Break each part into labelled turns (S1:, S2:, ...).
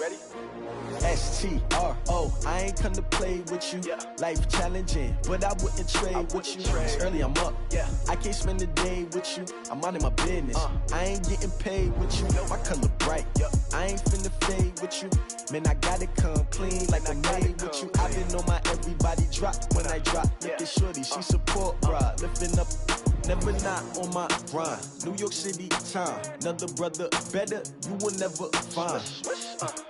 S1: Ready? S-T-R-O, I ain't come to play with you. Life challenging, but I wouldn't trade with you. It's early, I'm up. I can't spend the day with you. I'm out of my business. I ain't getting paid with you. My color bright. I ain't finna fade with you. Man, I gotta come clean like I made with you. I've been on my everybody drop when I drop. Look at shorty, she support ride. Lifting up, never not on my grind. New York City time, another brother better, you will never find.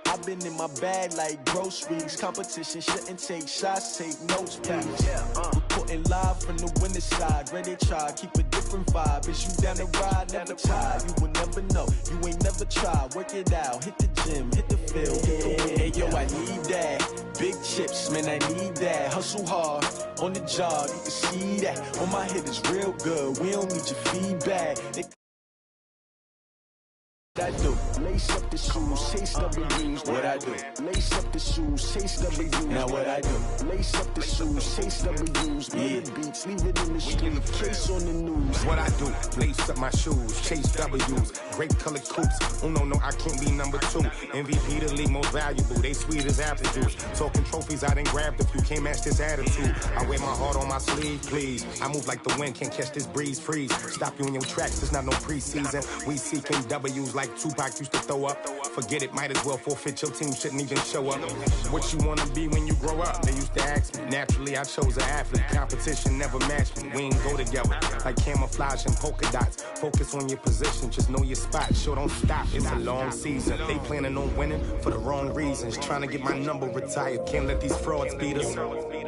S1: I've been in my bag like groceries. Competition shouldn't take shots, take notes, please. Reporting live from the winning side. Ready to try, keep a different vibe. Is you down the ride, never tired. You will never know, you ain't never tried. Work it out, hit the gym, hit the field. Hey yo, I need that. Big chips, man, I need that. Hustle hard, on the job, you can see that. On my head is real good, we don't need your feedback. What I do, lace up the shoes, chase W's. What I do, lace up the shoes, chase W's. Now what I do, lace up the shoes, chase W's. Yeah, beats, leave it in the street, case on the news.
S2: What I do, lace up my shoes, chase W's. Great colored coops, oh no, I can't be number 2. MVP the league most valuable, they sweet as apple juice. Talking trophies, I done grabbed a few, can't match this attitude. I wear my heart on my sleeve, please. I move like the wind, can't catch this breeze, freeze. Stop you in your tracks, it's not no preseason. We seeking W's like Tupac used to throw up. Forget it, might as well forfeit, your team shouldn't even show up. What you wanna be when you grow up? They used to ask me. Naturally, I chose an athlete. Competition never matched me. We ain't go together like camouflage and polka dots. Focus on your position, just know your spot. Sure, don't stop, it's a long season. They planning on winning for the wrong reasons. Trying to get my number retired, can't let these frauds beat us.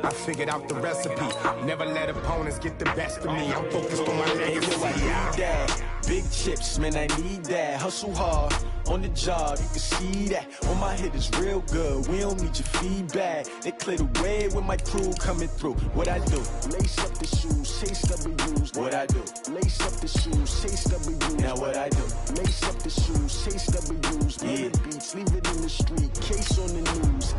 S2: I figured out the recipe. Never let opponents get the best of me. I'm focused on my legacy.
S1: I need that. Big chips, man, I need that. Hustle hard, on the job, you can see that. On my head is real good, we don't need your feedback. They clear the way with my crew coming through. What I do, lace up the shoes, chase W's. What I do, lace up the shoes, chase W's. Now what I do, lace up the shoes, chase W's. Yeah, beats, leave it in the street, case on the news.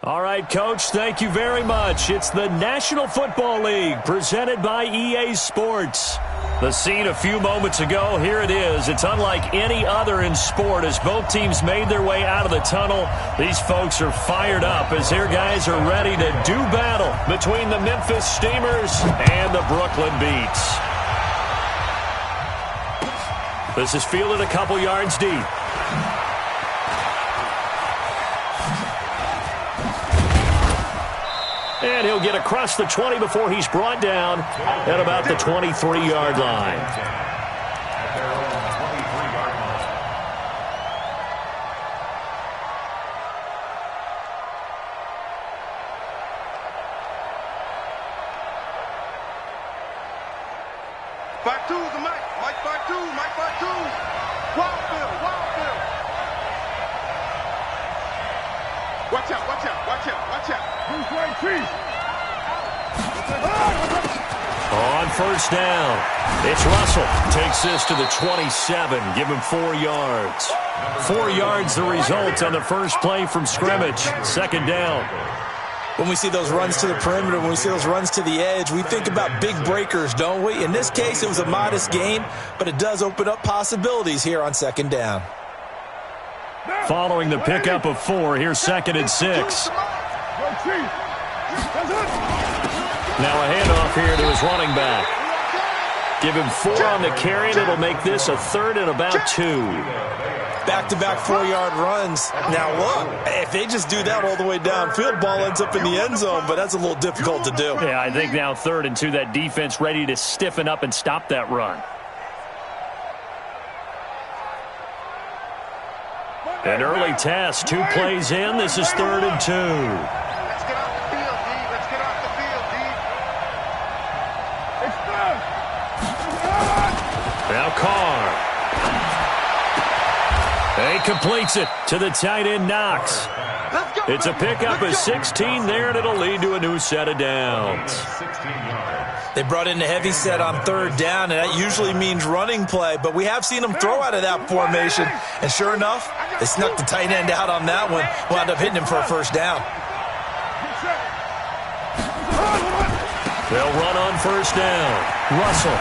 S3: All right, Coach, thank you very much. It's the National Football League presented by EA Sports. The scene a few moments ago, here it is. It's unlike any other in sport as both teams made their way out of the tunnel. These folks are fired up as their guys are ready to do battle between the Memphis Steamers and the Brooklyn Beats. This is fielded a couple yards deep. And he'll get across the 20 before he's brought down at about the 23-yard line.
S2: Five two, the Mike 5-2, Mike 5-2. Wildfield. Watch out. Who's right, Chief?
S3: On first down, it's Russell. Takes this to the 27. Give him 4 yards. 4 yards the result on the first play from scrimmage. Second down.
S4: When we see those runs to the perimeter, when we see those runs to the edge, we think about big breakers, don't we? In this case, it was a modest gain, but it does open up possibilities here on second down.
S3: Following the pickup of 4, here's 2nd and 6. Now a handoff here to his running back. Give him 4 on the carry, and it'll make this a 3rd and about 2.
S4: Back-to-back 4-yard runs. Now look, if they just do that all the way downfield, ball ends up in the end zone, but that's a little difficult to do.
S3: Yeah, I think now 3rd and 2, that defense ready to stiffen up and stop that run. An early test, 2 plays in. This is 3rd and 2.
S5: Let's get off the field, D. Let's get off the field, D.
S3: Now Carr. He completes it to the tight end, Knox. It's a pickup of 16 there, and it'll lead to a new set of downs.
S4: They brought in a heavy set on 3rd down, and that usually means running play, but we have seen them throw out of that formation, and sure enough, they snuck the tight end out on that one, wound up hitting him for a 1st down.
S3: They'll run on 1st down. Russell.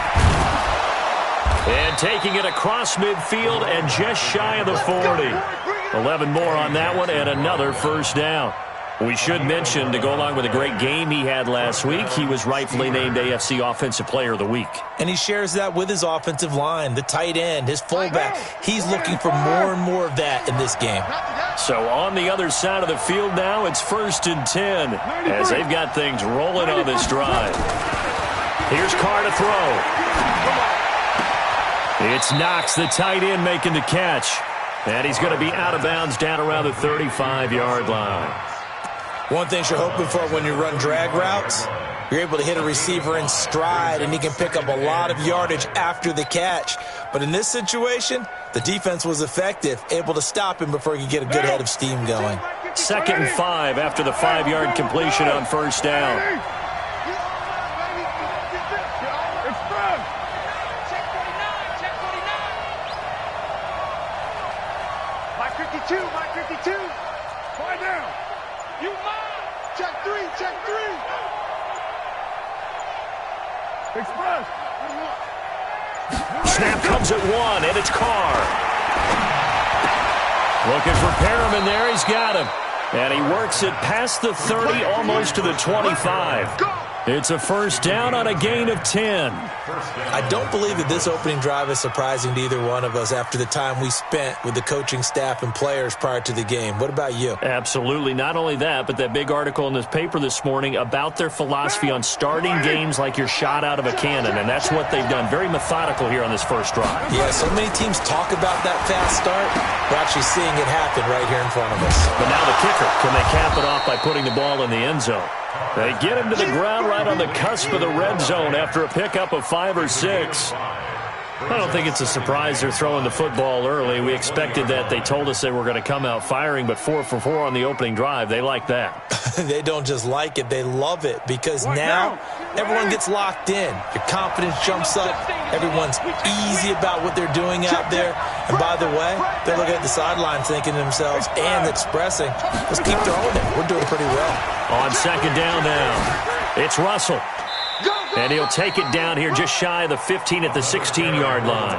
S3: And taking it across midfield and just shy of the 40. 11 more on that one and another 1st down. We should mention, to go along with a great game he had last week, he was rightfully named AFC Offensive Player of the Week.
S4: And he shares that with his offensive line, the tight end, his fullback. He's looking for more and more of that in this game.
S3: So on the other side of the field now, it's 1st and 10 as they've got things rolling on this drive. Here's Carr to throw. It's Knox, the tight end, making the catch. And he's going to be out of bounds down around the 35-yard line.
S4: One thing you're hoping for when you run drag routes, you're able to hit a receiver in stride, and he can pick up a lot of yardage after the catch. But in this situation, the defense was effective, able to stop him before he could get a good head of steam going.
S3: 2nd and 5 after the 5-yard completion on 1st down. Snap comes at 1, and it's Carr. Looking for Perriman there. He's got him. And he works it past the 30, almost to the 25. It's a 1st down on a gain of 10.
S4: I don't believe that this opening drive is surprising to either one of us after the time we spent with the coaching staff and players prior to the game. What about you?
S3: Absolutely. Not only that, but that big article in this paper this morning about their philosophy on starting games like you're shot out of a cannon, and that's what they've done. Very methodical here on this 1st drive.
S4: Yeah, so many teams talk about that fast start. We're actually seeing it happen right here in front of us.
S3: But now the kicker. Can they cap it off by putting the ball in the end zone? They get him to the ground right on the cusp of the red zone after a pickup of 5 or 6. I don't think it's a surprise they're throwing the football early. We expected that. They told us they were going to come out firing, but 4 for 4 on the opening drive. They like that.
S4: They don't just like it, they love it, because now everyone gets locked in. Your confidence jumps up. Everyone's easy about what they're doing out there. And by the way, they're looking at the sideline thinking to themselves and expressing, let's keep throwing it. We're doing pretty well.
S3: On 2nd down now, it's Russell. And he'll take it down here just shy of the 15 at the 16-yard line.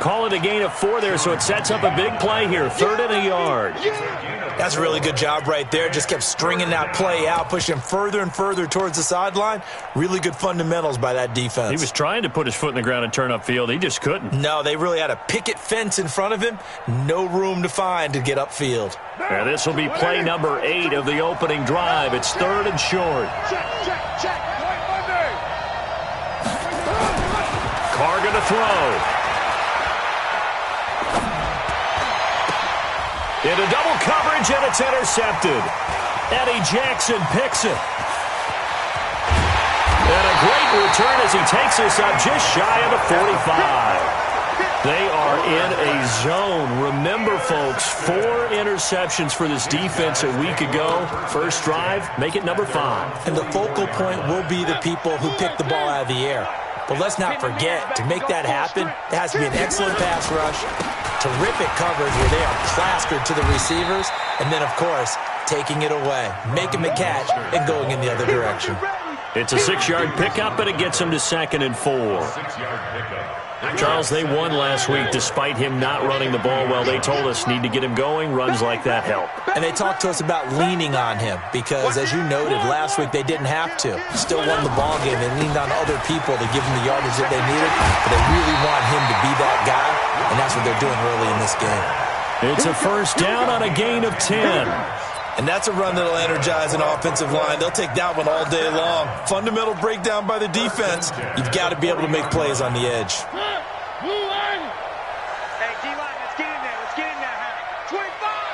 S3: Call it a gain of 4 there, so it sets up a big play here, 3rd and a yard.
S4: That's a really good job right there. Just kept stringing that play out, pushing further and further towards the sideline. Really good fundamentals by that defense.
S3: He was trying to put his foot in the ground and turn upfield. He just couldn't.
S4: No, they really had a picket fence in front of him. No room to find to get upfield.
S3: And this will be play number 8 of the opening drive. It's 3rd and short. Carr going to throw. Into double coverage, and it's intercepted. Eddie Jackson picks it. And a great return as he takes us up just shy of the 45. They are in a zone. Remember, folks, 4 interceptions for this defense a week ago. First drive, make it number 5.
S4: And the focal point will be the people who pick the ball out of the air. But let's not forget, to make that happen, there has to be an excellent pass rush, terrific coverage where they are plastered to the receivers, and then, of course, taking it away, making the catch, and going in the other direction.
S3: It's a 6-yard pickup, and it gets them to 2nd and 4. Charles, they won last week despite him not running the ball well. They told us need to get him going. Runs like that help.
S4: And they talked to us about leaning on him because, as you noted, last week they didn't have to. Still won the ball game. They leaned on other people to give them the yardage that they needed, but they really want him to be that guy, and that's what they're doing early in this game.
S3: It's a 1st down on a gain of 10.
S4: And that's a run that'll energize an offensive line. They'll take that one all day long. Fundamental breakdown by the defense. You've got to be able to make plays on the edge.
S5: Hey, D-line, let's get in there. Let's get in there, huh? 25!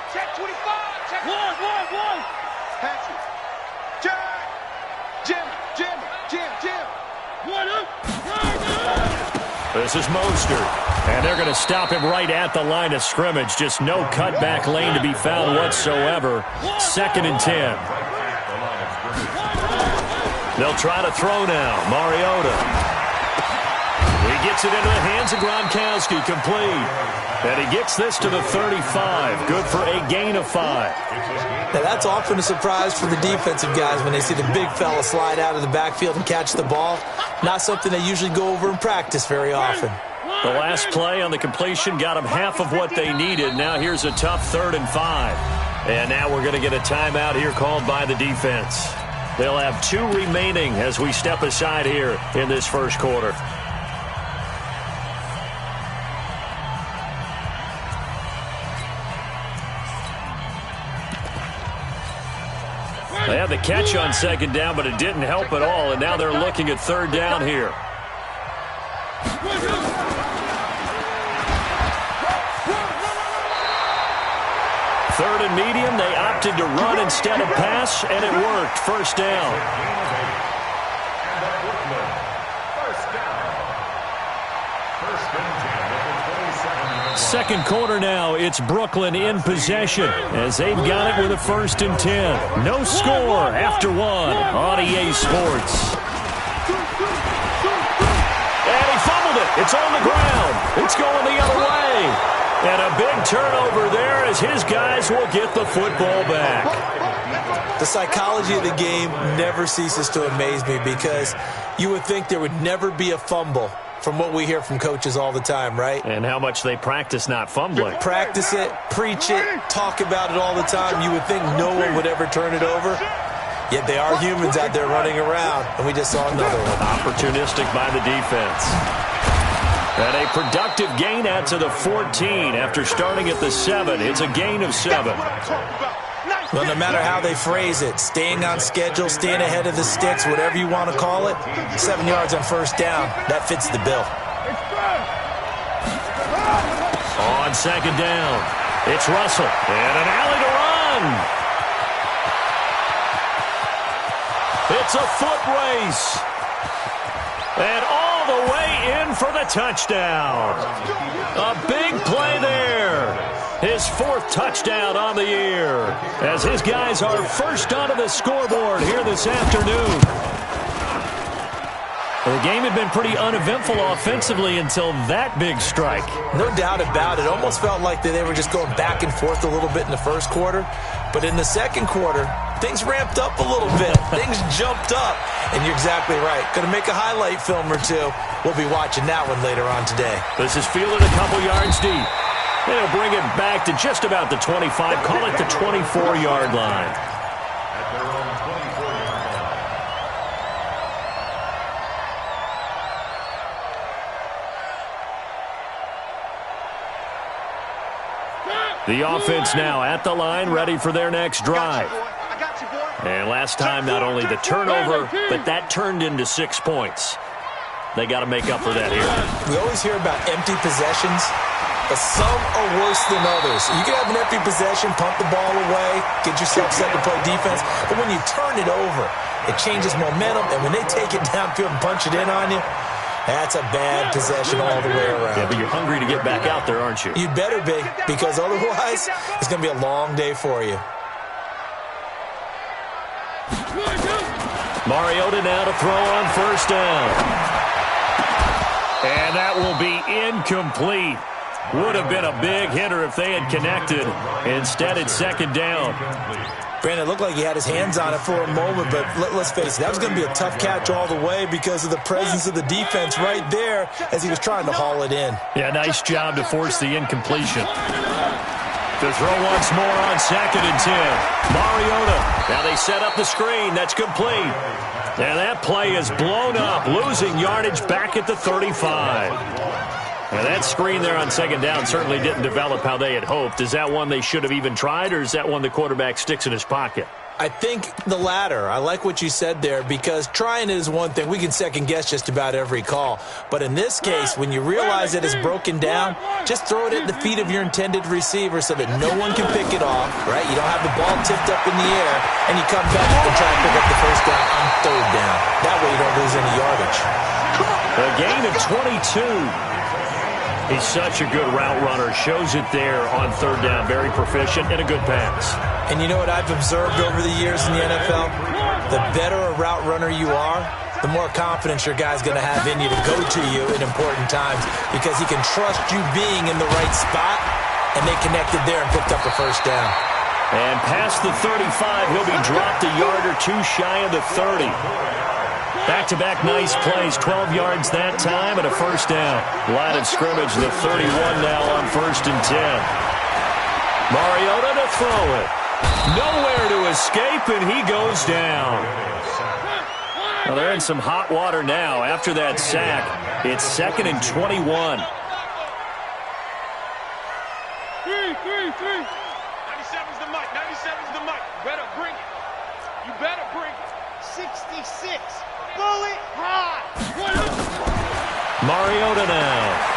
S5: Pass it. Jim.
S3: This is Mostert, and they're going to stop him right at the line of scrimmage. Just no cutback lane to be found whatsoever. 2nd and 10. They'll try to throw now. Mariota. He gets it into the hands of Gronkowski, complete. And he gets this to the 35. Good for a gain of 5.
S4: Now, that's often a surprise for the defensive guys when they see the big fella slide out of the backfield and catch the ball. Not something they usually go over in practice very often.
S3: The last play on the completion got them half of what they needed. Now here's a tough 3rd and 5. And now we're going to get a timeout here called by the defense. They'll have 2 remaining as we step aside here in this first quarter. They had the catch on 2nd down, but it didn't help at all, and now they're looking at 3rd down here. 3rd and medium, they opted to run instead of pass, and it worked. 1st down. Second quarter now, it's Brooklyn in possession as they've got it with a 1st and 10. No score after 1 on EA Sports. And he fumbled it. It's on the ground. It's going the other way. And a big turnover there as his guys will get the football back.
S4: The psychology of the game never ceases to amaze me because you would think there would never be a fumble from what we hear from coaches all the time, right?
S3: And how much they practice not fumbling.
S4: Practice it, preach it, talk about it all the time. You would think no one would ever turn it over. Yet they are humans out there running around, and we just saw another one.
S3: Opportunistic by the defense. And a productive gain out to the 14 after starting at the 7. It's a gain of 7.
S4: Well, no matter how they phrase it, staying on schedule, staying ahead of the sticks, whatever you want to call it, 7 yards on 1st down, that fits the bill.
S3: On 2nd down, it's Russell, and an alley to run. It's a foot race. And all the way in for the touchdown. A big play there. His 4th touchdown on the year as his guys are first onto the scoreboard here this afternoon. Well, the game had been pretty uneventful offensively until that big strike.
S4: No doubt about it. Almost felt like they were just going back and forth a little bit in the first quarter. But in the second quarter, things ramped up a little bit. Things jumped up. And you're exactly right. Going to make a highlight film or two. We'll be watching that one later on today.
S3: This is fielded a couple yards deep. They'll bring it back to just about the 25. Call it the 24-yard line. The offense now at the line, ready for their next drive. And last time, not only the turnover, but that turned into 6 points. They got to make up for that here.
S4: We always hear about empty possessions, but some are worse than others. You can have an empty possession, pump the ball away, get yourself set to play defense, but when you turn it over, it changes momentum, and when they take it downfield and punch it in on you, that's a bad possession all the way around.
S3: Yeah, but you're hungry to get back out there, aren't you?
S4: You'd better be, because otherwise, it's going to be a long day for you.
S3: Mariota now to throw on 1st down. And that will be incomplete. Would have been a big hitter if they had connected. Instead, it's 2nd down.
S4: Brandon, it looked like he had his hands on it for a moment, but let's face it, that was going to be a tough catch all the way because of the presence of the defense right there as he was trying to haul it in.
S3: Yeah, nice job to force the incompletion. To throw once more on 2nd and 10. Mariota. Now they set up the screen. That's complete. And that play is blown up, losing yardage back at the 35. Now that screen there on 2nd down certainly didn't develop how they had hoped. Is that one they should have even tried, or is that one the quarterback sticks in his pocket?
S4: I think the latter. I like what you said there, because trying it is one thing. We can second guess just about every call. But in this case, when you realize that it's broken down, just throw it at the feet of your intended receiver so that no one can pick it off, right? You don't have the ball tipped up in the air, and you come back and try to pick up the first down on third down. That way you don't lose any yardage.
S3: A gain of 22. He's such a good route runner. Shows it there on third down. Very proficient and a good pass.
S4: And you know what I've observed over the years in the NFL? The better a route runner you are, the more confidence your guy's going to have in you to go to you in important times, because he can trust you being in the right spot, and they connected there and picked up a first down.
S3: And past the 35, he'll be dropped a yard or two shy of the 30. Back-to-back nice plays, 12 yards that time and a first down. Line of scrimmage, the 31 now on 1st and 10. Mariota to throw it. Nowhere to escape, and he goes down. Well, they're in some hot water now after that sack. It's 2nd and 21.
S5: 97's the mic. 97's the mic. You better bring it. You better bring it. 66. Bullet high.
S3: Mariota now.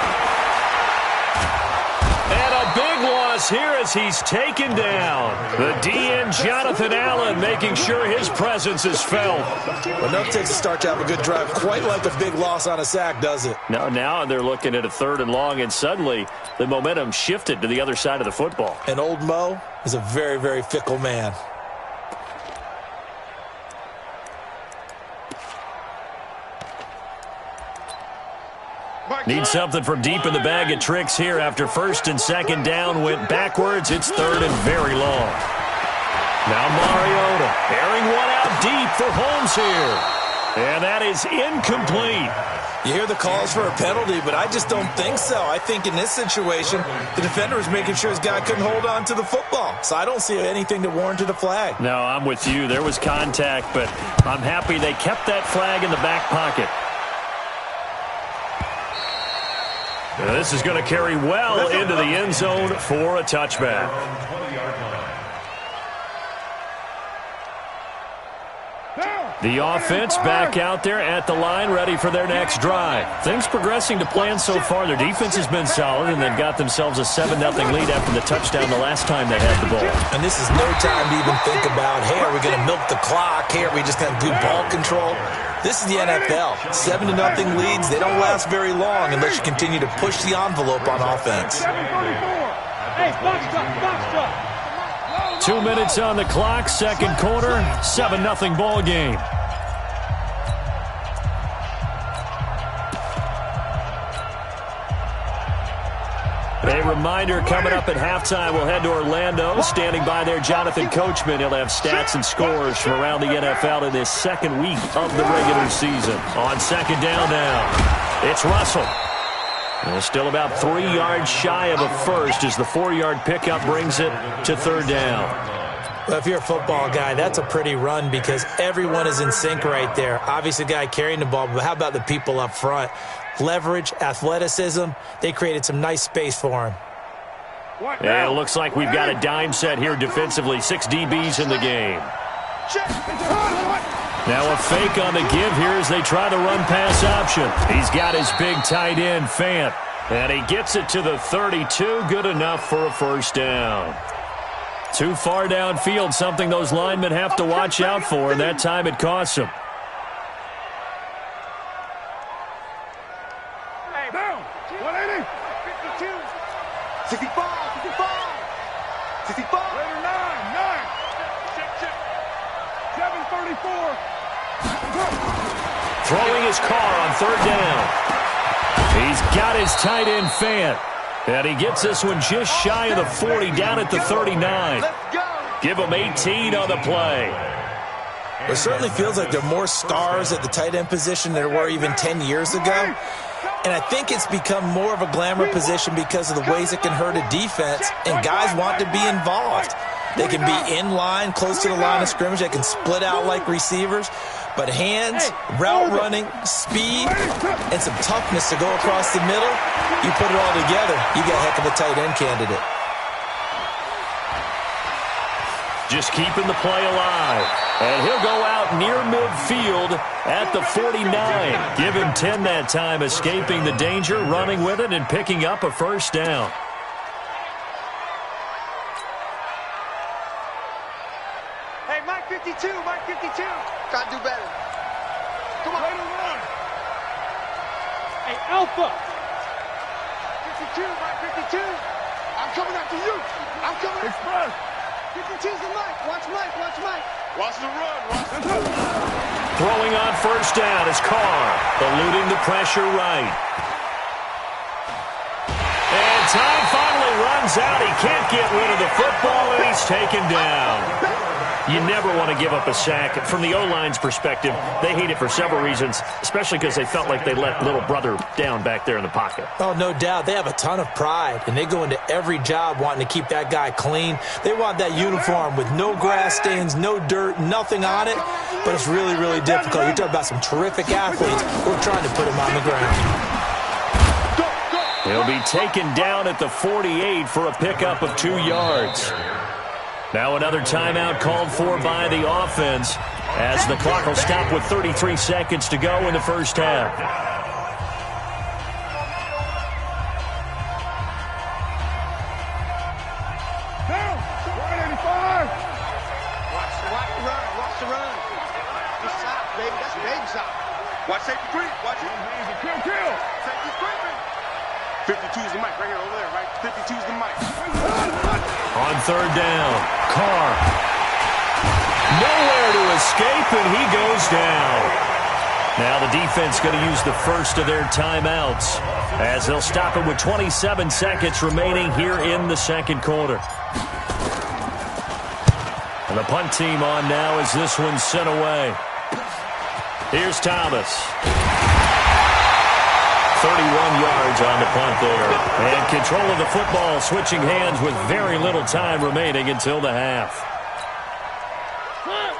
S3: And a big loss here as he's taken down. The DN, Jonathan Allen, making sure his presence is felt.
S4: Well, enough takes a start to have a good drive. Quite like a big loss on a sack, does it?
S3: Now they're looking at a 3rd and long, and suddenly the momentum shifted to the other side of the football.
S4: And old Mo is a very, very fickle man.
S3: Need something from deep in the bag of tricks here after 1st and 2nd down went backwards. It's 3rd and very long. Now Mariota airing one out deep for Holmes here. And that is incomplete.
S4: You hear the calls for a penalty, but I just don't think so. I think in this situation, the defender was making sure his guy couldn't hold on to the football. So I don't see anything that warranted a flag.
S3: No, I'm with you. There was contact, but I'm happy they kept that flag in the back pocket. Now this is going to carry well into the end zone for a touchback. The offense back out there at the line, ready for their next drive. Things progressing to plan so far. Their defense has been solid, and they've got themselves a 7-0 lead after the touchdown the last time they had the ball.
S4: And this is no time to even think about, hey, are we going to milk the clock? Hey, are we just going to do ball control? This is the NFL. 7-0 leads, they don't last very long unless you continue to push the envelope on offense.
S5: Hey, box truck.
S3: 2 minutes on the clock, 2nd quarter, 7-0 ball game. A reminder, coming up at halftime, we'll head to Orlando. Standing by there, Jonathan Coachman. He'll have stats and scores from around the NFL in this 2nd week of the regular season. On 2nd down now, it's Russell. And still about 3 yards shy of a first as the 4-yard pickup brings it to 3rd down.
S4: Well, if you're a football guy, that's a pretty run because everyone is in sync right there. Obviously, the guy carrying the ball, but how about the people up front? Leverage, athleticism, they created some nice space for him.
S3: And it looks like we've got a dime set here defensively. 6 DBs in the game. Now a fake on the give here as they try the run-pass option. He's got his big tight end, Fant. And he gets it to the 32. Good enough for a first down. Too far downfield, something those linemen have to watch out for, and that time it costs them.
S5: Hey, down. 180. 52. 65. 65. 65. Later, 9. Check. 734.
S3: Throwing his car on 3rd down. He's got his tight end, Fant. And he gets this one just shy of the 40, down at the 39. Give him 18 on the play.
S4: It certainly feels like there are more stars at the tight end position than there were even 10 years ago. And I think it's become more of a glamour position because of the ways it can hurt a defense, and guys want to be involved. They can be in line, close to the line of scrimmage. They can split out like receivers. But hands, route running, speed, and some toughness to go across the middle, you put it all together, you got a heck of a tight end candidate.
S3: just keeping the play alive. And he'll go out near midfield at the 49. Give him 10 that time, escaping the danger, running with it, and picking up a first down.
S5: Hey, Mike 52, Mike 52. Gotta do better. Come on. Way to run. Hey, Alpha. 52, Mike 52. I'm coming after you. I'm coming after you. 52's the Mike. Watch Mike, watch Mike. Watch the run, watch the run.
S3: Throwing on first down is Carr, eluding the pressure right. And time finally runs out. He can't get rid of the football, and he's taken down. You never want to give up a sack. From the O-line's perspective, they hate it for several reasons, especially because they felt like they let little brother down back there in the pocket.
S4: Oh, no doubt. They have a ton of pride, and they go into every job wanting to keep that guy clean. They want that uniform with no grass stains, no dirt, nothing on it, but it's really, really difficult. You're talking about some terrific athletes who are trying to put him on the ground.
S3: He'll be taken down at the 48 for a pickup of 2 yards. Now another timeout called for by the offense as the clock will stop with 33 seconds to go in the first half.
S5: Down. 185. Watch the run. Watch the run. Just stop, baby. That's a baby stop. Watch safety creep. Watch it. Kill. Safety creeping. 52's the mic right here over there, right? 52's the mic.
S3: On third down, Carr. Nowhere to escape, and he goes down. Now the defense going to use the first of their timeouts as they'll stop it with 27 seconds remaining here in the second quarter. And the punt team on now as this one's sent away. Here's Thomas. 31 yards on the punt there. And control of the football, switching hands with very little time remaining until the half.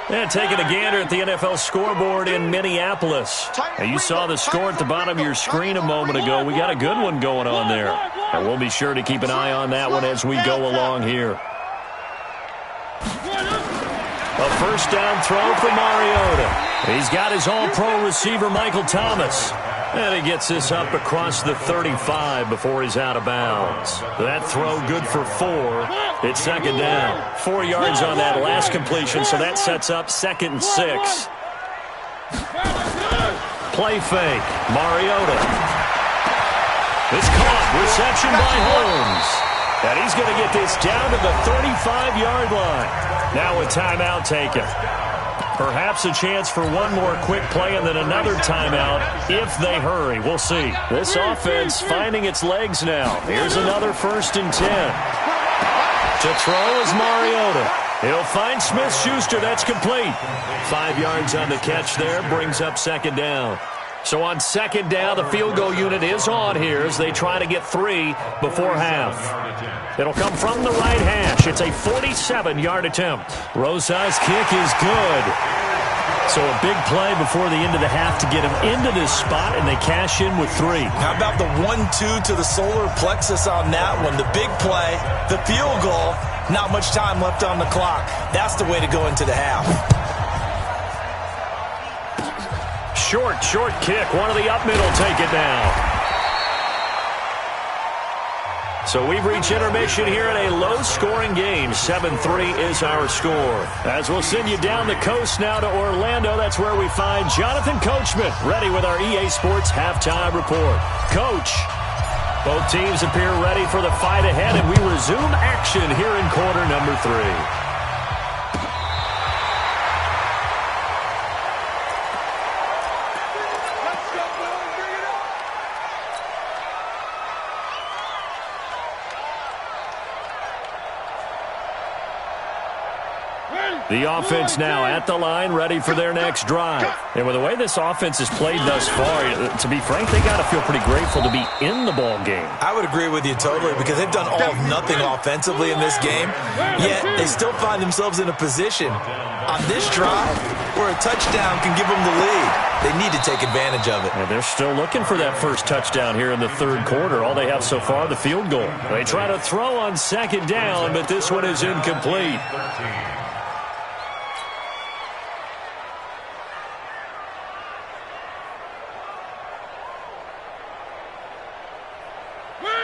S3: And taking a gander at the NFL scoreboard in Minneapolis. And you saw the score at the bottom of your screen a moment ago. We got a good one going on there. And we'll be sure to keep an eye on that one as we go along here. A first down throw for Mariota. He's got his all-pro receiver, Michael Thomas. And he gets this up across the 35 before he's out of bounds. That throw good for 4. It's second down. 4 yards on that last completion, so that sets up 2nd and 6. Play fake. Mariota. It's caught. Reception by Holmes. And he's going to get this down to the 35-yard line. Now a timeout taken. Perhaps a chance for one more quick play and then another timeout if they hurry. We'll see. This offense finding its legs now. Here's another 1st and 10. To throw is Mariota. He'll find Smith-Schuster. That's complete. 5 yards on the catch there. Brings up second down. So on second down, the field goal unit is on here as they try to get 3 before half. It'll come from the right hash. It's a 47-yard attempt. Rosa's kick is good. So a big play before the end of the half to get him into this spot, and they cash in with 3.
S4: How about the 1-2 to the solar plexus on that one? The big play, the field goal, not much time left on the clock. That's the way to go into the half.
S3: Short kick. One of the up middle take it down. So we've reached intermission here in a low-scoring game. 7-3 is our score. As we'll send you down the coast now to Orlando, that's where we find Jonathan Coachman, ready with our EA Sports halftime report. Coach, both teams appear ready for the fight ahead, and we resume action here in quarter number 3. The offense now at the line, ready for their next drive. And with the way this offense has played thus far, to be frank, they got to feel pretty grateful to be in the ball game.
S4: I would agree with you totally because they've done all of nothing offensively in this game, yet they still find themselves in a position on this drive where a touchdown can give them the lead. They need to take advantage of it.
S3: And they're still looking for that first touchdown here in the third quarter. All they have so far, the field goal. They try to throw on second down, but this one is incomplete.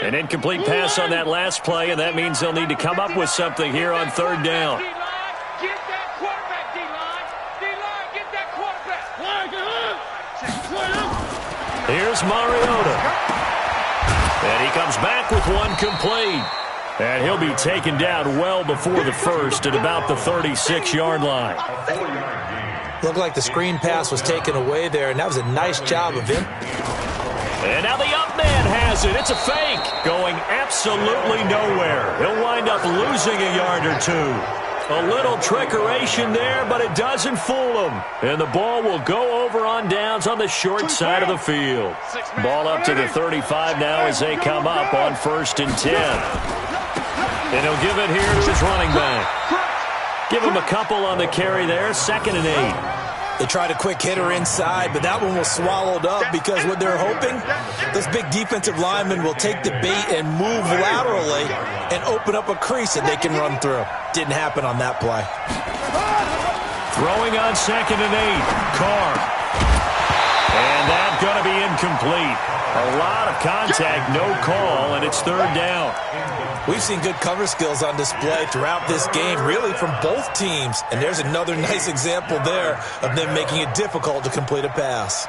S3: An incomplete pass on that last play, and that means they'll need to come up with something here on third down.
S5: D-line, get that quarterback, D-line. D-line, get that quarterback.
S3: Here's Mariota. And he comes back with one complete. And he'll be taken down well before the first at about the 36-yard line.
S4: Looked like the screen pass was taken away there, and that was a nice job of him.
S3: And now the up man has it. It's a fake. Going absolutely nowhere. He'll wind up losing a yard or two. A little trickeration there, but it doesn't fool him. And the ball will go over on downs on the short side of the field. Ball up to the 35 now as they come up on 1st and 10. And he'll give it here to his running back. Give him a couple on the carry there. 2nd and 8.
S4: They tried a quick hitter inside, but that one was swallowed up because what they're hoping, those big defensive linemen will take the bait and move laterally and open up a crease that they can run through. Didn't happen on that play.
S3: Throwing on 2nd and 8. Carr. And that's going to be incomplete. A lot of contact, no call, and it's 3rd down.
S4: We've seen good cover skills on display throughout this game, really from both teams. And there's another nice example there of them making it difficult to complete a pass.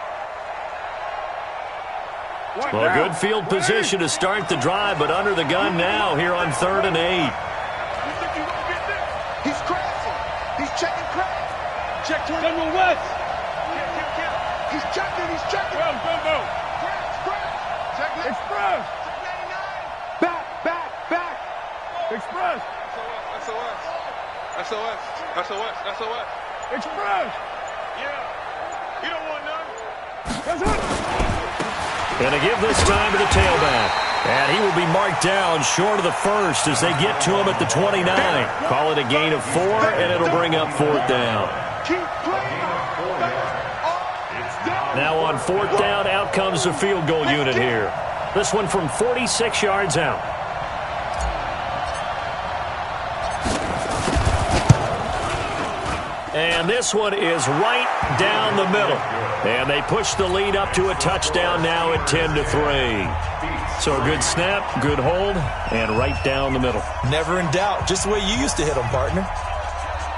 S3: Well, good field position to start the drive, but under the gun now here on 3rd and 8.
S5: He's crashing. He's checking crash. Check to General West. He's checking. He's checking. Go. Crash. Express. Back. Express. SOS. Express. Yeah. You don't want none. That's it.
S3: And to give this time to the tailback. And he will be marked down short of the first as they get to him at the 29. Call it a gain of 4, and it'll bring up 4th down. Now on 4th down, out comes the field goal unit here. This one from 46 yards out. And this one is right down the middle. And they push the lead up to a touchdown now at 10-3. So a good snap, good hold, and right down the middle.
S4: Never in doubt. Just the way you used to hit them, partner.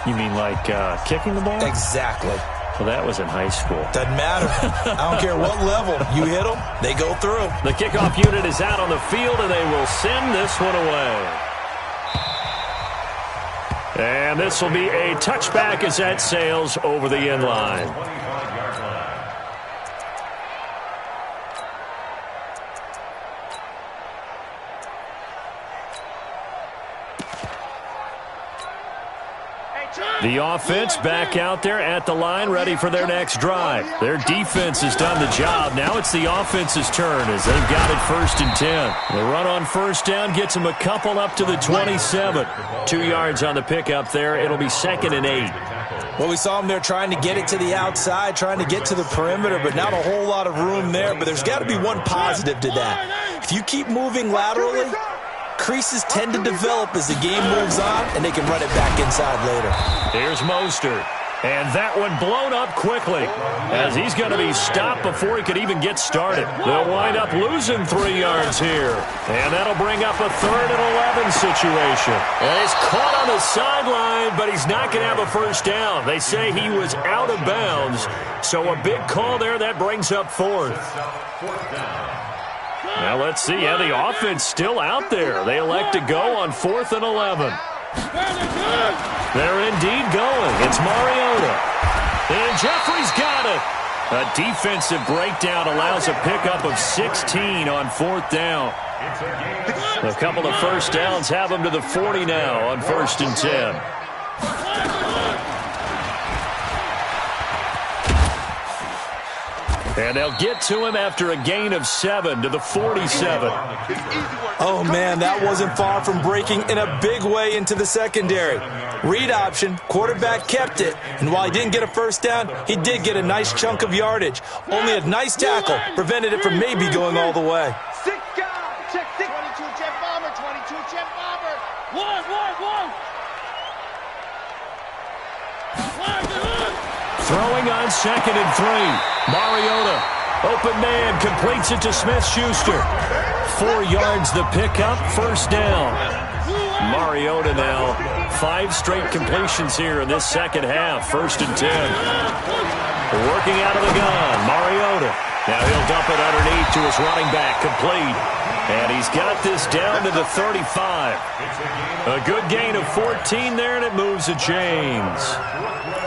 S3: You mean like kicking the ball?
S4: Exactly.
S3: Well, that was in high school.
S4: Doesn't matter. I don't care what level. You hit them, they go through.
S3: The kickoff unit is out on the field, and they will send this one away. And this will be a touchback as that sails over the end line. The offense back out there at the line, ready for their next drive. Their defense has done the job. Now it's the offense's turn as they've got it 1st and 10. The run on 1st down gets them a couple up to the 27. 2 yards on the pickup there. It'll be 2nd and 8.
S4: Well, we saw them there trying to get it to the outside, trying to get to the perimeter, but not a whole lot of room there. But there's got to be one positive to that. If you keep moving laterally, creases tend to develop as the game moves on, and they can run it back inside later.
S3: Here's Mostert. And that one blown up quickly as he's going to be stopped before he could even get started. They'll wind up losing 3 yards here. And that'll bring up a 3rd and 11 situation. And he's caught on the sideline, but he's not going to have a first down. They say he was out of bounds. So a big call there. That brings up 4th. Now let's see. Yeah, the offense still out there. They elect to go on 4th and 11. They're indeed going. It's Mariota. And Jeffrey's got it. A defensive breakdown allows a pickup of 16 on 4th down. A couple of first downs have them to the 40 now on 1st and 10. And they'll get to him after a gain of 7 to the 47.
S4: Oh, man, that wasn't far from breaking in a big way into the secondary. Read option, quarterback kept it, and while he didn't get a first down, he did get a nice chunk of yardage. Only a nice tackle prevented it from maybe going all the way.
S5: 6 guys, check 6. 22 jet bomber, 22 jet bomber. One.
S3: Throwing on 2nd and 3. Mariota, open man, completes it to Smith-Schuster. 4 yards the pickup, first down. Mariota now, 5 straight completions here in this second half, 1st and 10. Working out of the gun, Mariota. Now he'll dump it underneath to his running back, complete. And he's got this down to the 35. A good gain of 14 there, and it moves the chains.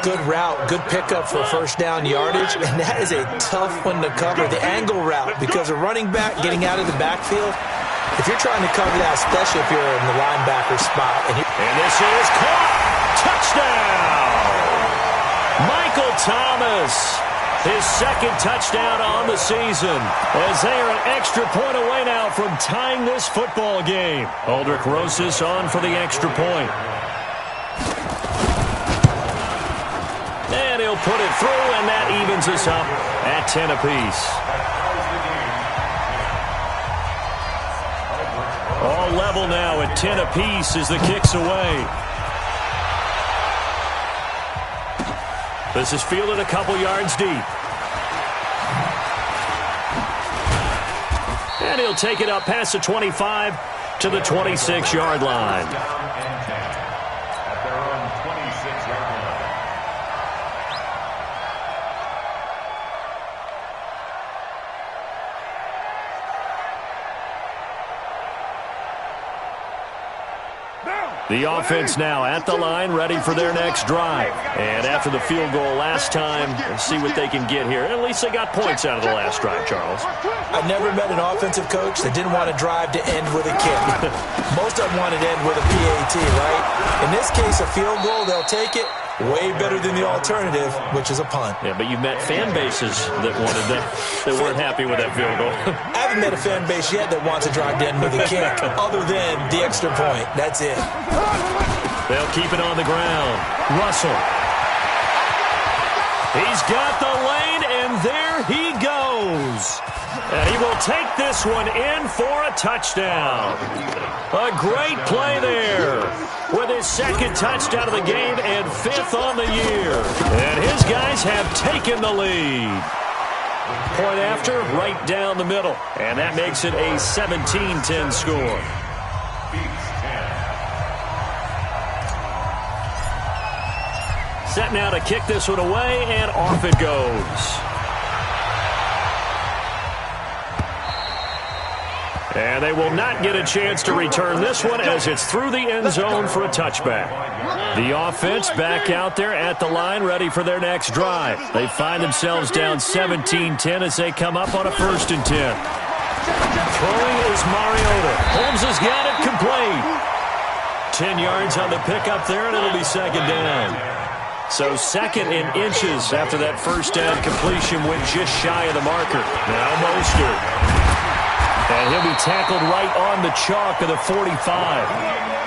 S4: Good route, good pickup for first down yardage, and that is a tough one to cover, the angle route, because a running back getting out of the backfield, if you're trying to cover that, especially if you're in the linebacker spot. And
S3: this is caught. Touchdown! Michael Thomas, his 2nd touchdown on the season, as they are an extra point away now from tying this football game. Aldrich Rosas on for the extra point. And he'll put it through, and that evens us up at 10 apiece. All level now at 10 apiece as the kick's away. This is fielded a couple yards deep. And he'll take it up past the 25 to the 26-yard line. The offense now at the line, ready for their next drive. And after the field goal last time, let's see what they can get here. At least they got points out of the last drive, Charles.
S4: I've never met an offensive coach that didn't want to drive to end with a kick. Most of them wanted to end with a PAT, right? In this case, a field goal, they'll take it. Way better than the alternative, which is a punt.
S3: Yeah, but you've met fan bases that wanted that, that weren't happy with that field goal.
S4: I haven't met a fan base yet that wants to drive to end with a kick, other than the extra point. That's it.
S3: They'll keep it on the ground. Russell. He's got the lane, and there he goes. And he will take this one in for a touchdown. A great play there with his 2nd touchdown of the game and 5th on the year. And his guys have taken the lead. Point after, right down the middle. And that makes it a 17-10 score. Set now to kick this one away, and off it goes. And they will not get a chance to return this one as it's through the end zone for a touchback. The offense back out there at the line, ready for their next drive. They find themselves down 17-10 as they come up on a 1st and 10. Throwing is Mariota. Holmes has got it complete. 10 yards on the pickup there, and it'll be 2nd down. So 2nd in inches after that 1st down completion went just shy of the marker. Now Mostert. And he'll be tackled right on the chalk of the 45.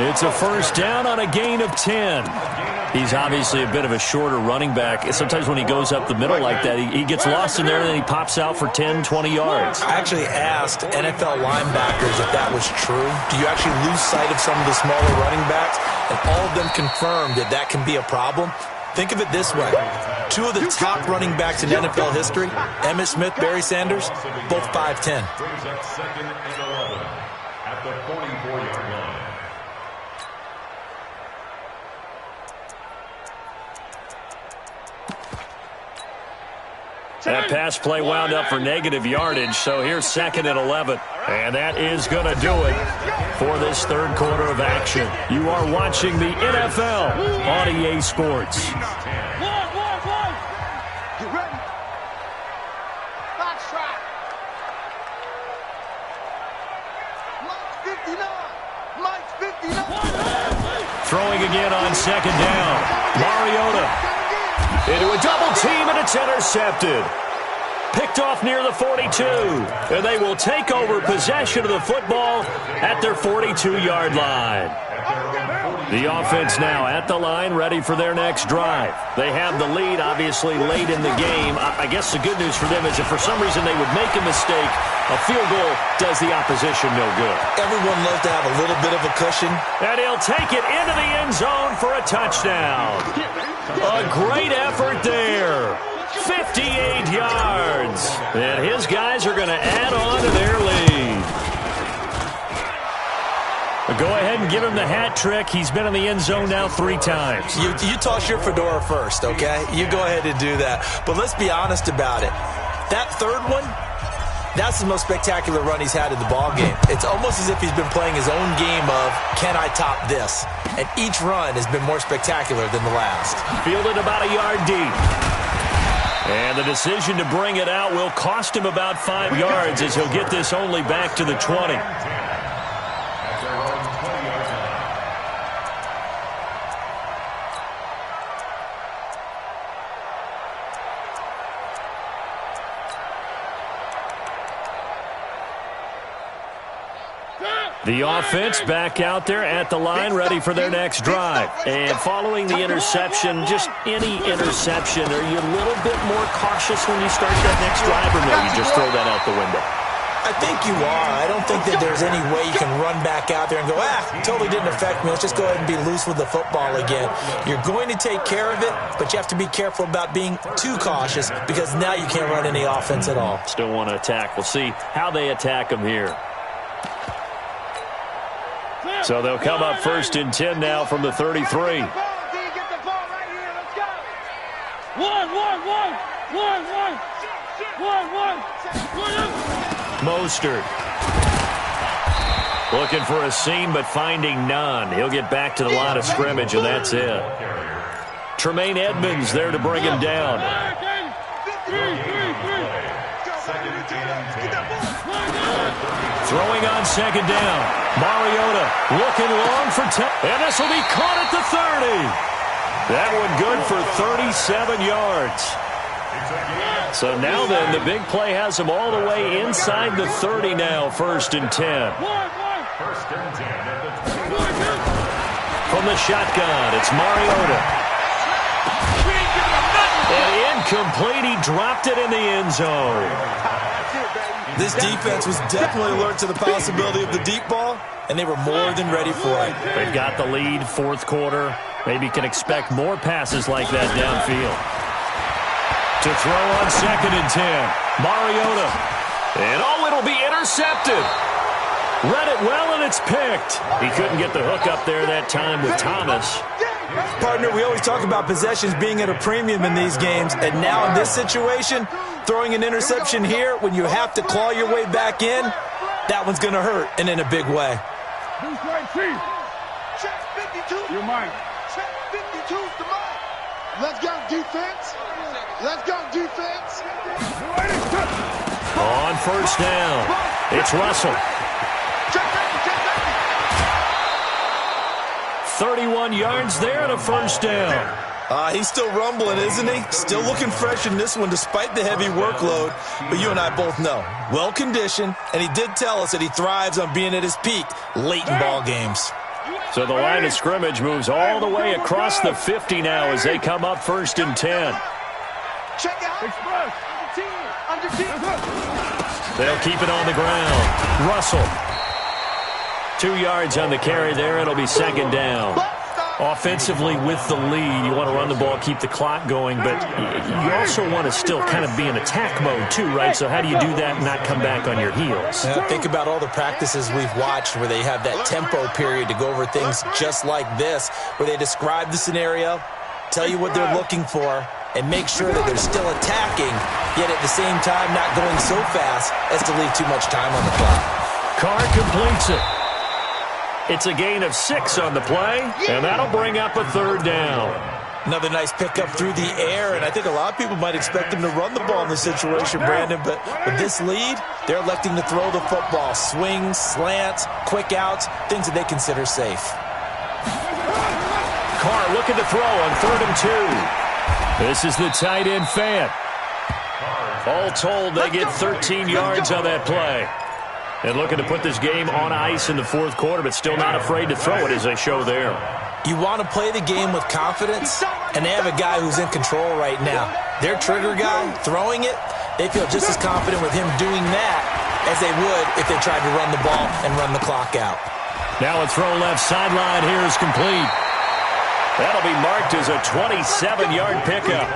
S3: It's a 1st down on a gain of 10. He's obviously a bit of a shorter running back. Sometimes when he goes up the middle like that, he gets lost in there and then he pops out for 10, 20 yards.
S4: I actually asked NFL linebackers if that was true. Do you actually lose sight of some of the smaller running backs? And all of them confirmed that that can be a problem. Think of it this way. 2 of the top running backs in NFL history, Emmitt Smith, Barry Sanders, both 5'10".
S3: That pass play wound up for negative yardage, so here's 2nd and 11. And that is going to do it for this 3rd quarter of action. You are watching the NFL on EA Sports. Throwing again on 2nd down. Mariota into a double team, and it's intercepted. Picked off near the 42. And they will take over possession of the football at their 42-yard line. The offense now at the line, ready for their next drive. They have the lead, obviously, late in the game. I guess the good news for them is if for some reason they would make a mistake, a field goal does the opposition no good.
S4: Everyone loves to have a little bit of a cushion.
S3: And he'll take it into the end zone for a touchdown. A great effort there. 58 yards. And his guys are going to add on to their lead. Go ahead and give him the hat trick. He's been in the end zone now 3 times.
S4: You toss your fedora first, okay? You go ahead and do that. But let's be honest about it. That third one, that's the most spectacular run he's had in the ball game. It's almost as if he's been playing his own game of, can I top this? And each run has been more spectacular than the last.
S3: Fielded about a yard deep. And the decision to bring it out will cost him about 5 yards as he'll get this only back to the 20. The offense back out there at the line, ready for their next drive. And following the interception, just any interception, are you a little bit more cautious when you start that next drive, or no, you just throw that out the window?
S4: I think you are. I don't think that there's any way you can run back out there and go, totally didn't affect me. Let's just go ahead and be loose with the football again. You're going to take care of it, but you have to be careful about being too cautious because now you can't run any offense at all.
S3: Still want to attack. We'll see how they attack them here. So they'll come up 1st and 10 now from the 33. Mostert. Looking for a seam, but finding none. He'll get back to the line of scrimmage, and that's it. Tremaine Edmonds there to bring him down. Throwing on 2nd down. Mariota looking long for 10. And this will be caught at the 30. That one good for 37 yards. So now then, the big play has him all the way inside the 30 now, 1st and 10. From the shotgun, it's Mariota. And incomplete, he dropped it in the end zone.
S4: This defense was definitely alert to the possibility of the deep ball, and they were more than ready for it.
S3: They've got the lead, 4th quarter. Maybe can expect more passes like that downfield. To throw on 2nd and 10. Mariota. And it'll be intercepted. Read it well, and it's picked. He couldn't get the hook up there that time with Thomas.
S4: Partner, we always talk about possessions being at a premium in these games, and now in this situation, throwing an interception here when you have to claw your way back in, that one's going to hurt, and in a big way.
S5: You're mine. Check 52's the mine. Let's go, defense. Let's go, defense.
S3: On 1st down, it's Russell. 31 yards there and a 1st down.
S4: He's still rumbling, isn't he? Still looking fresh in this one despite the heavy workload. But you and I both know, well-conditioned, and he did tell us that he thrives on being at his peak late in ball games.
S3: So the line of scrimmage moves all the way across the 50 now as they come up 1st and 10.
S5: Check out.
S3: They'll keep it on the ground. Russell. 2 yards on the carry there. It'll be 2nd down. Offensively with the lead, you want to run the ball, keep the clock going, but you also want to still kind of be in attack mode too, right? So how do you do that and not come back on your heels?
S4: Yeah, think about all the practices we've watched where they have that tempo period to go over things just like this, where they describe the scenario, tell you what they're looking for, and make sure that they're still attacking, yet at the same time not going so fast as to leave too much time on the clock.
S3: Carr completes it. It's a gain of 6 on the play, and that'll bring up a 3rd down.
S4: Another nice pickup through the air, and I think a lot of people might expect them to run the ball in this situation, Brandon, but with this lead, they're electing to throw the football. Swings, slants, quick outs, things that they consider safe.
S3: Carr looking to throw on 3rd and 2. This is the tight end Fant. All told, they get 13 yards on that play. And looking to put this game on ice in the 4th quarter, but still not afraid to throw it as they show there.
S4: You want to play the game with confidence, and they have a guy who's in control right now. Their trigger guy, throwing it, they feel just as confident with him doing that as they would if they tried to run the ball and run the clock out.
S3: Now a throw left sideline here is complete. That'll be marked as a 27-yard pickup.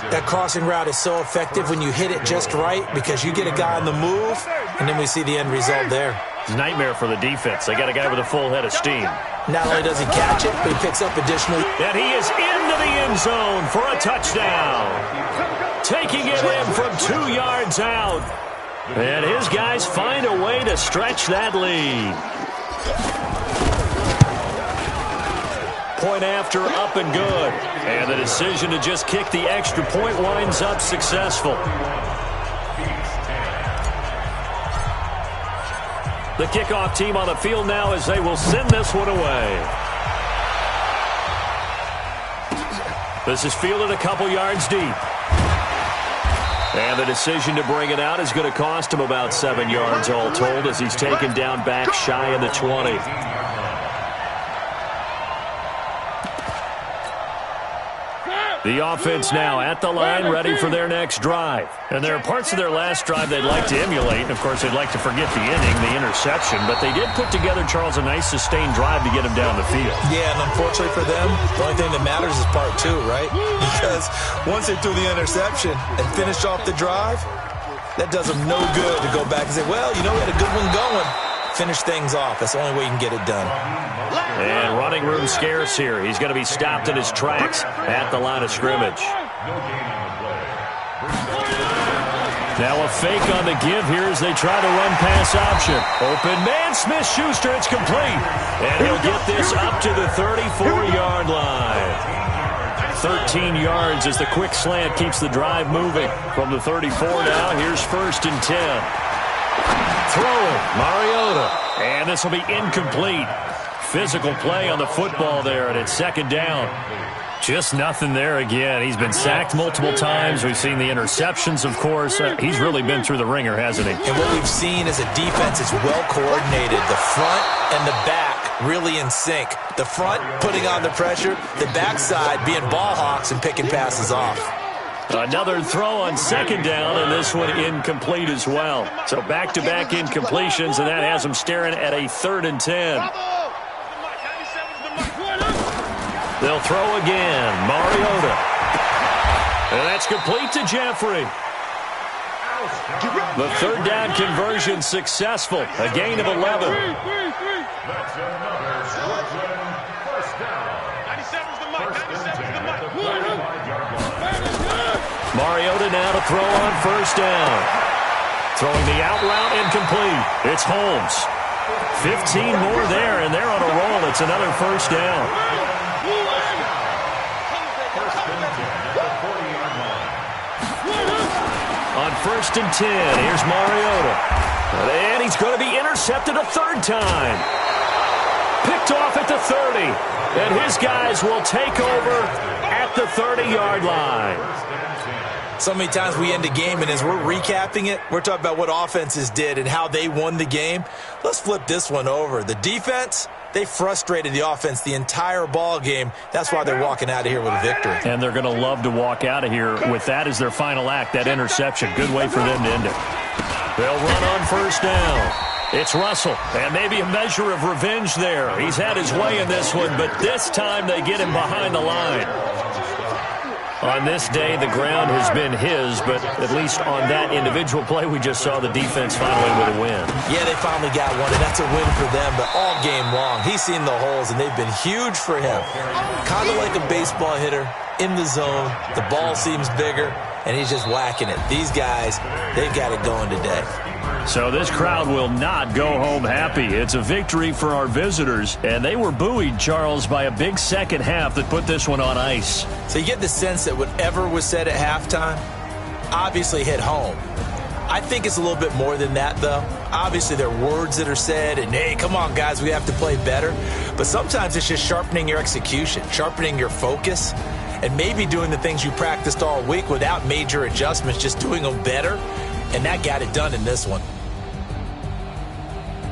S4: That crossing route is so effective when you hit it just right because you get a guy on the move, and then we see the end result there.
S3: It's a nightmare for the defense. They got a guy with a full head of steam.
S4: Not only does he catch it, but he picks up additional.
S3: And he is into the end zone for a touchdown. Taking it in from 2 yards out. And his guys find a way to stretch that lead. Point after, up and good. And the decision to just kick the extra point winds up successful. The kickoff team on the field now as they will send this one away. This is fielded a couple yards deep. And the decision to bring it out is going to cost him about 7 yards all told as he's taken down back shy of the 20. The offense now at the line, ready for their next drive. And there are parts of their last drive they'd like to emulate. And, of course, they'd like to forget the inning, the interception. But they did put together, Charles, a nice sustained drive to get him down the field.
S4: Yeah, and unfortunately for them, the only thing that matters is part 2, right? Because once they threw the interception and finished off the drive, that does them no good to go back and say, well, you know, we had a good one going. Finish things off. That's the only way you can get it done.
S3: And running room scarce here. He's going to be stopped in his tracks at the line of scrimmage. Now a fake on the give here as they try to run pass option. Open man, Smith-Schuster, it's complete. And he'll get this up to the 34-yard line. 13 yards as the quick slant keeps the drive moving. From the 34 now, here's 1st and 10. Throwing, Mariota. And this will be incomplete. Physical play on the football there, and it's 2nd down. Just nothing there again. He's been sacked multiple times. We've seen the interceptions, of course. He's really been through the ringer, hasn't he?
S4: And what we've seen is a defense that's well coordinated. The front and the back really in sync. The front putting on the pressure, the backside being ball hawks and picking passes off.
S3: Another throw on 2nd down, and this one incomplete as well. So back-to-back incompletions, and that has them staring at a 3rd and 10. They'll throw again. Mariota. And that's complete to Jeffrey. The 3rd down conversion successful. A gain of 11. Mariota now to throw on 1st down. Throwing the out route incomplete. It's Holmes. 15 more there, and they're on a roll. It's another 1st down. On 1st and 10, here's Mariota. And he's going to be intercepted a 3rd time. Picked off at the 30. And his guys will take over at the 30-yard line.
S4: So many times we end a game, and as we're recapping it, we're talking about what offenses did and how they won the game. Let's flip this one over. The defense, they frustrated the offense the entire ball game. That's why they're walking out of here with a victory.
S3: And they're going to love to walk out of here with that as their final act, that interception. Good way for them to end it. They'll run on 1st down. It's Russell, and maybe a measure of revenge there. He's had his way in this one, but this time they get him behind the line. On this day, the ground has been his, but at least on that individual play, we just saw the defense finally with a win.
S4: Yeah, they finally got one, and that's a win for them, but all game long, he's seen the holes, and they've been huge for him. Kind of like a baseball hitter in the zone. The ball seems bigger, and he's just whacking it. These guys, they've got it going today.
S3: So this crowd will not go home happy. It's a victory for our visitors, and they were buoyed, Charles, by a big second half that put this one on ice.
S4: So you get the sense that whatever was said at halftime obviously hit home. I think it's a little bit more than that, though. Obviously, there are words that are said, and, hey, come on, guys, we have to play better. But sometimes it's just sharpening your execution, sharpening your focus, and maybe doing the things you practiced all week without major adjustments, just doing them better. And that got it done in this one.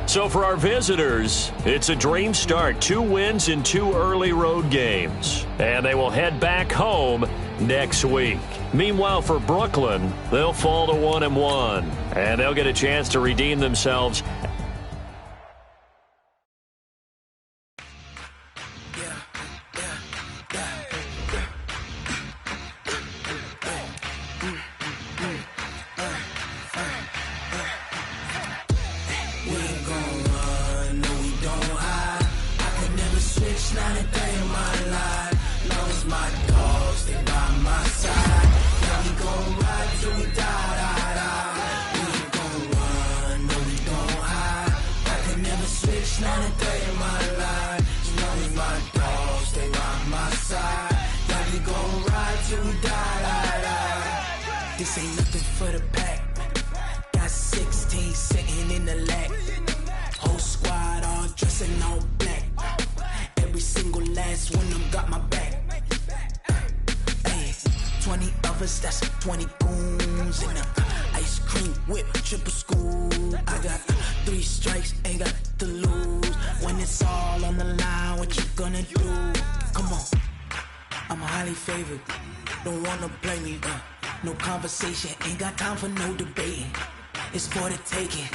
S3: So for our visitors, it's a dream start. 2 wins in 2 early road games. And they will head back home next week. Meanwhile, for Brooklyn, they'll fall to 1-1. And they'll get a chance to redeem themselves.
S6: till we die. This ain't nothing for the pack. Got 16 sitting in the lap. Whole squad all dressed in all black. Every single last one of them got my back. Hey, 20 of us, that's 20 goons in a ice cream whip, triple scoop. I got 3 strikes, ain't got to lose. When it's all on the line, what you gonna do? Come on, I'm highly favored. Don't wanna play me, no conversation. Ain't got time for no debating. It's for the taking.